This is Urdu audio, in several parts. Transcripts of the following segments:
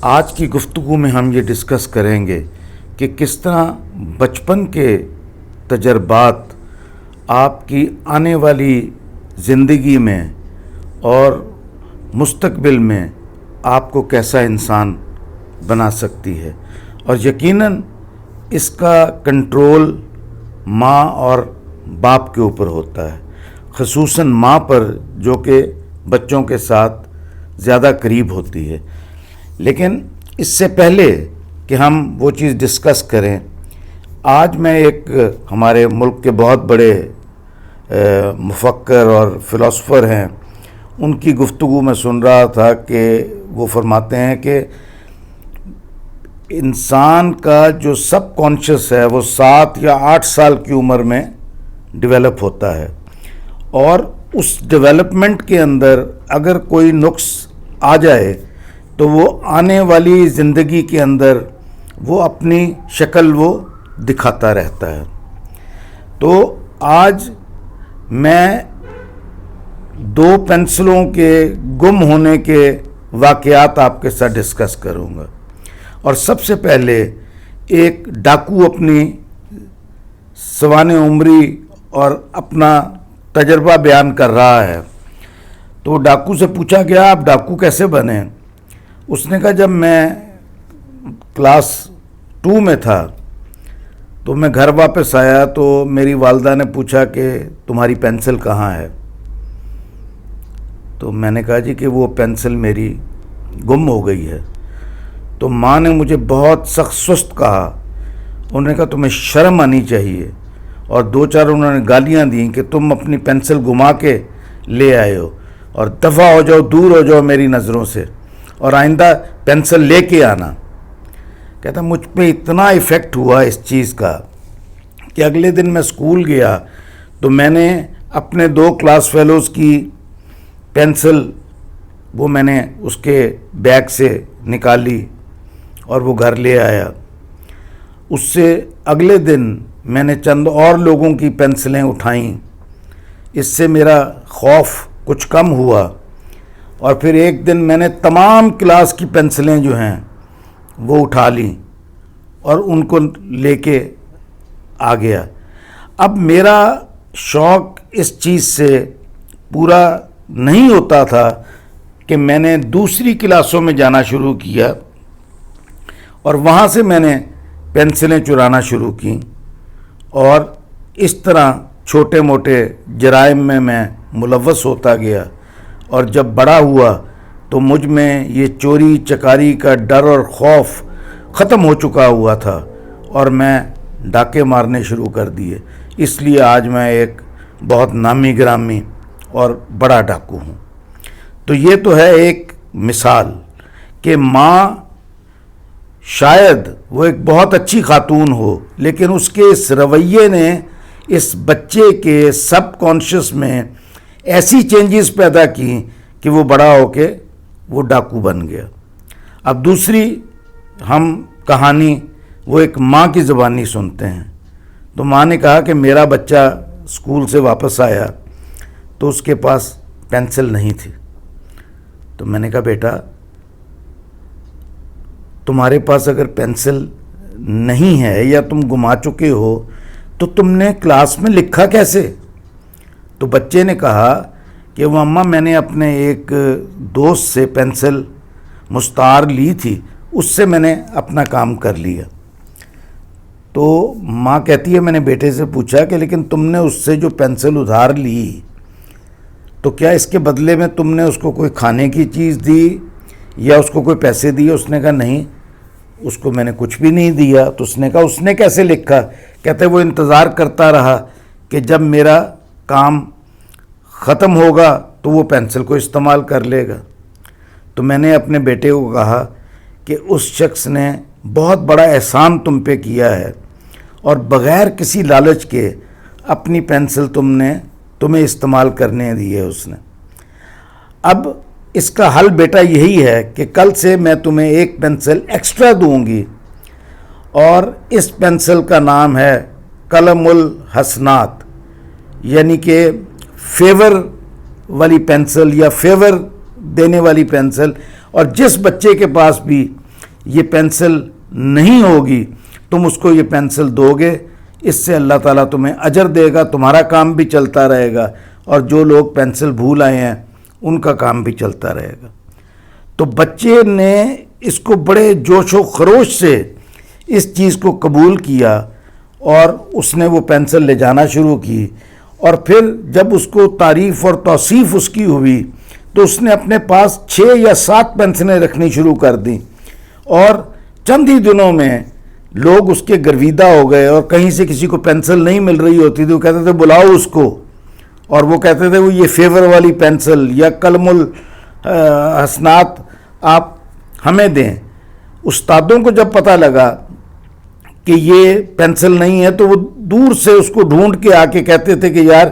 آج کی گفتگو میں ہم یہ ڈسکس کریں گے کہ کس طرح بچپن کے تجربات آپ کی آنے والی زندگی میں اور مستقبل میں آپ کو کیسا انسان بنا سکتی ہے، اور یقیناً اس کا کنٹرول ماں اور باپ کے اوپر ہوتا ہے، خصوصاً ماں پر جو کہ بچوں کے ساتھ زیادہ قریب ہوتی ہے۔ لیکن اس سے پہلے کہ ہم وہ چیز ڈسکس کریں، آج میں ایک ہمارے ملک کے بہت بڑے مفکر اور فلاسفر ہیں، ان کی گفتگو میں سن رہا تھا کہ وہ فرماتے ہیں کہ انسان کا جو سب کانشیس ہے وہ 7 یا 8 سال کی عمر میں ڈیولپ ہوتا ہے، اور اس ڈیولپمنٹ کے اندر اگر کوئی نقص آ جائے تو وہ آنے والی زندگی کے اندر وہ اپنی شکل وہ دکھاتا رہتا ہے۔ تو آج میں 2 پینسلوں کے گم ہونے کے واقعات آپ کے ساتھ ڈسکس کروں گا، اور سب سے پہلے ایک ڈاکو اپنی سوانح عمری اور اپنا تجربہ بیان کر رہا ہے۔ تو ڈاکو سے پوچھا گیا آپ ڈاکو کیسے بنے؟ اس نے کہا جب میں کلاس 2 میں تھا تو میں گھر واپس آیا تو میری والدہ نے پوچھا کہ تمہاری پینسل کہاں ہے؟ تو میں نے کہا جی کہ وہ پینسل میری گم ہو گئی ہے۔ تو ماں نے مجھے بہت سخت سست کہا، انہوں نے کہا تمہیں شرم آنی چاہیے، اور 2-4 انہوں نے گالیاں دیں کہ تم اپنی پینسل گما کے لے آئے ہو، اور دفع ہو جاؤ، دور ہو جاؤ میری نظروں سے، اور آئندہ پینسل لے کے آنا۔ کہتا مجھ پہ اتنا ایفیکٹ ہوا اس چیز کا کہ اگلے دن میں اسکول گیا تو میں نے اپنے 2 کلاس فیلوز کی پینسل وہ میں نے اس کے بیگ سے نکالی اور وہ گھر لے آیا۔ اس سے اگلے دن میں نے چند اور لوگوں کی پینسلیں اٹھائیں، اس سے میرا خوف کچھ کم ہوا، اور پھر ایک دن میں نے تمام کلاس کی پینسلیں جو ہیں وہ اٹھا لیں اور ان کو لے کے آ گیا۔ اب میرا شوق اس چیز سے پورا نہیں ہوتا تھا کہ میں نے دوسری کلاسوں میں جانا شروع کیا، اور وہاں سے میں نے پینسلیں چرانا شروع کیں، اور اس طرح چھوٹے موٹے جرائم میں ملوث ہوتا گیا، اور جب بڑا ہوا تو مجھ میں یہ چوری چکاری کا ڈر اور خوف ختم ہو چکا ہوا تھا، اور میں ڈاکے مارنے شروع کر دیے۔ اس لیے آج میں ایک بہت نامی گرامی اور بڑا ڈاکو ہوں۔ تو یہ تو ہے ایک مثال کہ ماں شاید وہ ایک بہت اچھی خاتون ہو، لیکن اس کے اس رویے نے اس بچے کے سب کانشیس میں ایسی چینجز پیدا کی کہ وہ بڑا ہو کے وہ ڈاکو بن گیا۔ اب دوسری ہم کہانی وہ ایک ماں کی زبانی سنتے ہیں۔ تو ماں نے کہا کہ میرا بچہ اسکول سے واپس آیا تو اس کے پاس پینسل نہیں تھی۔ تو میں نے کہا بیٹا تمہارے پاس اگر پینسل نہیں ہے یا تم گما چکے ہو تو تم نے کلاس میں لکھا کیسے؟ تو بچے نے کہا کہ وہ اماں میں نے اپنے ایک دوست سے پینسل مستعار لی تھی، اس سے میں نے اپنا کام کر لیا۔ تو ماں کہتی ہے میں نے بیٹے سے پوچھا کہ لیکن تم نے اس سے جو پینسل ادھار لی تو کیا اس کے بدلے میں تم نے اس کو کوئی کھانے کی چیز دی یا اس کو کوئی پیسے دیے؟ اس نے کہا نہیں، اس کو میں نے کچھ بھی نہیں دیا۔ تو اس نے کہا اس نے کیسے لکھا؟ کہتے وہ انتظار کرتا رہا کہ جب میرا کام ختم ہوگا تو وہ پینسل کو استعمال کر لے گا۔ تو میں نے اپنے بیٹے کو کہا کہ اس شخص نے بہت بڑا احسان تم پہ کیا ہے، اور بغیر کسی لالچ کے اپنی پینسل تمہیں استعمال کرنے دی ہے اس نے۔ اب اس کا حل بیٹا یہی ہے کہ کل سے میں تمہیں ایک پینسل ایکسٹرا دوں گی، اور اس پینسل کا نام ہے قلم الحسنات، یعنی کہ فیور والی پینسل یا فیور دینے والی پینسل، اور جس بچے کے پاس بھی یہ پینسل نہیں ہوگی، تم اس کو یہ پینسل دو گے، اس سے اللہ تعالیٰ تمہیں اجر دے گا، تمہارا کام بھی چلتا رہے گا، اور جو لوگ پینسل بھول آئے ہیں ان کا کام بھی چلتا رہے گا۔ تو بچے نے اس کو بڑے جوش و خروش سے اس چیز کو قبول کیا، اور اس نے وہ پینسل لے جانا شروع کی، اور پھر جب اس کو تعریف اور توصیف اس کی ہوئی تو اس نے اپنے پاس 6 یا 7 پینسلیں رکھنی شروع کر دیں، اور چند ہی دنوں میں لوگ اس کے گرویدہ ہو گئے، اور کہیں سے کسی کو پینسل نہیں مل رہی ہوتی تھی، وہ کہتے تھے بلاؤ اس کو، اور وہ کہتے تھے وہ یہ فیور والی پینسل یا قلم الحسنات آپ ہمیں دیں۔ استادوں کو جب پتہ لگا کہ یہ پینسل نہیں ہے تو وہ دور سے اس کو ڈھونڈ کے آ کے کہتے تھے کہ یار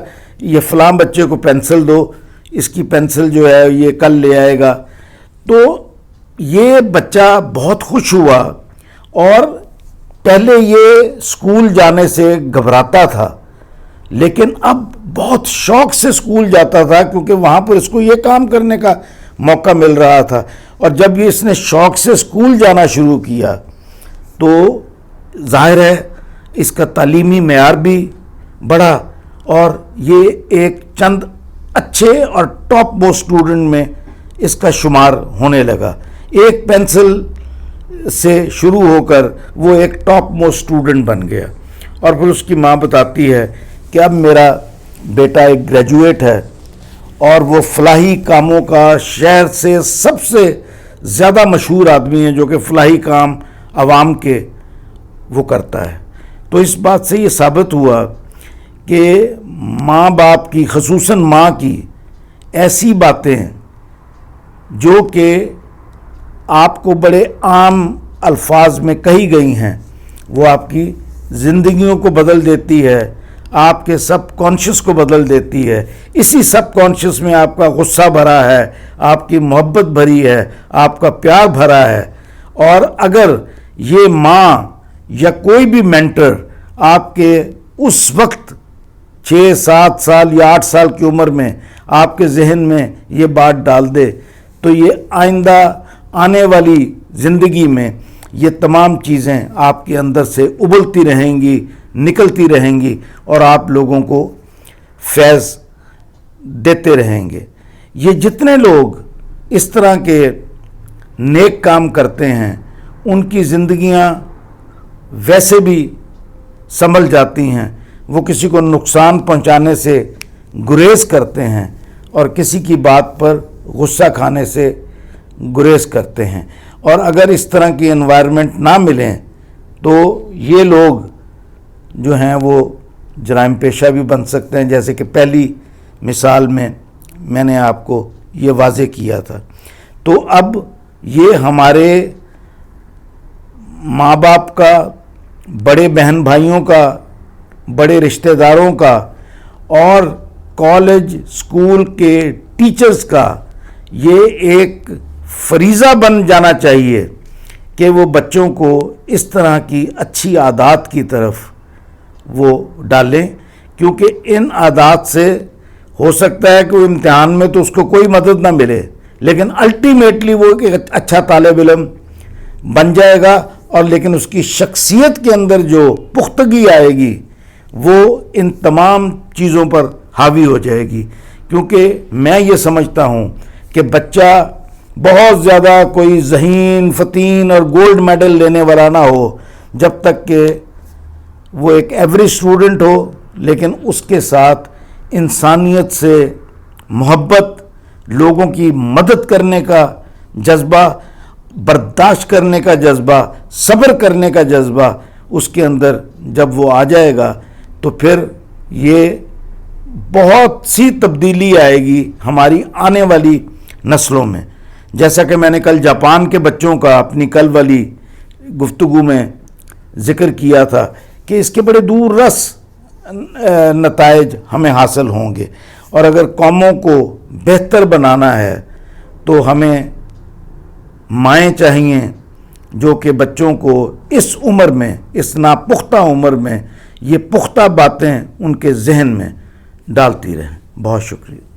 یہ فلاں بچے کو پینسل دو، اس کی پینسل جو ہے یہ کل لے آئے گا۔ تو یہ بچہ بہت خوش ہوا، اور پہلے یہ اسکول جانے سے گھبراتا تھا، لیکن اب بہت شوق سے اسکول جاتا تھا، کیونکہ وہاں پر اس کو یہ کام کرنے کا موقع مل رہا تھا۔ اور جب یہ اس نے شوق سے اسکول جانا شروع کیا تو ظاہر ہے اس کا تعلیمی معیار بھی بڑھا، اور یہ ایک چند اچھے اور ٹاپ موسٹ اسٹوڈنٹ میں اس کا شمار ہونے لگا۔ ایک پینسل سے شروع ہو کر وہ ایک ٹاپ موسٹ اسٹوڈنٹ بن گیا۔ اور پھر اس کی ماں بتاتی ہے کہ اب میرا بیٹا ایک گریجویٹ ہے، اور وہ فلاحی کاموں کا شہر سے سب سے زیادہ مشہور آدمی ہے، جو کہ فلاحی کام عوام کے وہ کرتا ہے۔ تو اس بات سے یہ ثابت ہوا کہ ماں باپ کی، خصوصاً ماں کی ایسی باتیں جو کہ آپ کو بڑے عام الفاظ میں کہی گئی ہیں، وہ آپ کی زندگیوں کو بدل دیتی ہے، آپ کے سب کانشیس کو بدل دیتی ہے۔ اسی سب کانشیس میں آپ کا غصہ بھرا ہے، آپ کی محبت بھری ہے، آپ کا پیار بھرا ہے، اور اگر یہ ماں یا کوئی بھی مینٹر آپ کے اس وقت 6 7 سال یا 8 سال کی عمر میں آپ کے ذہن میں یہ بات ڈال دے تو یہ آئندہ آنے والی زندگی میں یہ تمام چیزیں آپ کے اندر سے ابلتی رہیں گی، نکلتی رہیں گی، اور آپ لوگوں کو فیض دیتے رہیں گے۔ یہ جتنے لوگ اس طرح کے نیک کام کرتے ہیں ان کی زندگیاں ویسے بھی سنبھل جاتی ہیں، وہ کسی کو نقصان پہنچانے سے گریز کرتے ہیں، اور کسی کی بات پر غصہ کھانے سے گریز کرتے ہیں۔ اور اگر اس طرح کی انوائرمنٹ نہ ملیں تو یہ لوگ جو ہیں وہ جرائم پیشہ بھی بن سکتے ہیں، جیسے کہ پہلی مثال میں نے آپ کو یہ واضح کیا تھا۔ تو اب یہ ہمارے ماں باپ کا، بڑے بہن بھائیوں کا، بڑے رشتہ داروں کا، اور کالج اسکول کے ٹیچرز کا یہ ایک فریضہ بن جانا چاہیے کہ وہ بچوں کو اس طرح کی اچھی عادات کی طرف وہ ڈالیں، کیونکہ ان عادات سے ہو سکتا ہے کہ وہ امتحان میں تو اس کو کوئی مدد نہ ملے، لیکن الٹیمیٹلی وہ ایک اچھا طالب علم بن جائے گا، اور لیکن اس کی شخصیت کے اندر جو پختگی آئے گی وہ ان تمام چیزوں پر حاوی ہو جائے گی۔ کیونکہ میں یہ سمجھتا ہوں کہ بچہ بہت زیادہ کوئی ذہین فتین اور گولڈ میڈل لینے والا نہ ہو، جب تک کہ وہ ایک ایوریج اسٹوڈنٹ ہو، لیکن اس کے ساتھ انسانیت سے محبت، لوگوں کی مدد کرنے کا جذبہ، برداشت کرنے کا جذبہ، صبر کرنے کا جذبہ اس کے اندر جب وہ آ جائے گا تو پھر یہ بہت سی تبدیلی آئے گی ہماری آنے والی نسلوں میں۔ جیسا کہ میں نے کل جاپان کے بچوں کا اپنی کل والی گفتگو میں ذکر کیا تھا کہ اس کے بڑے دور رس نتائج ہمیں حاصل ہوں گے، اور اگر قوموں کو بہتر بنانا ہے تو ہمیں مائیں چاہیے جو کہ بچوں کو اس عمر میں، اس ناپختہ عمر میں یہ پختہ باتیں ان کے ذہن میں ڈالتی رہیں۔ بہت شکریہ۔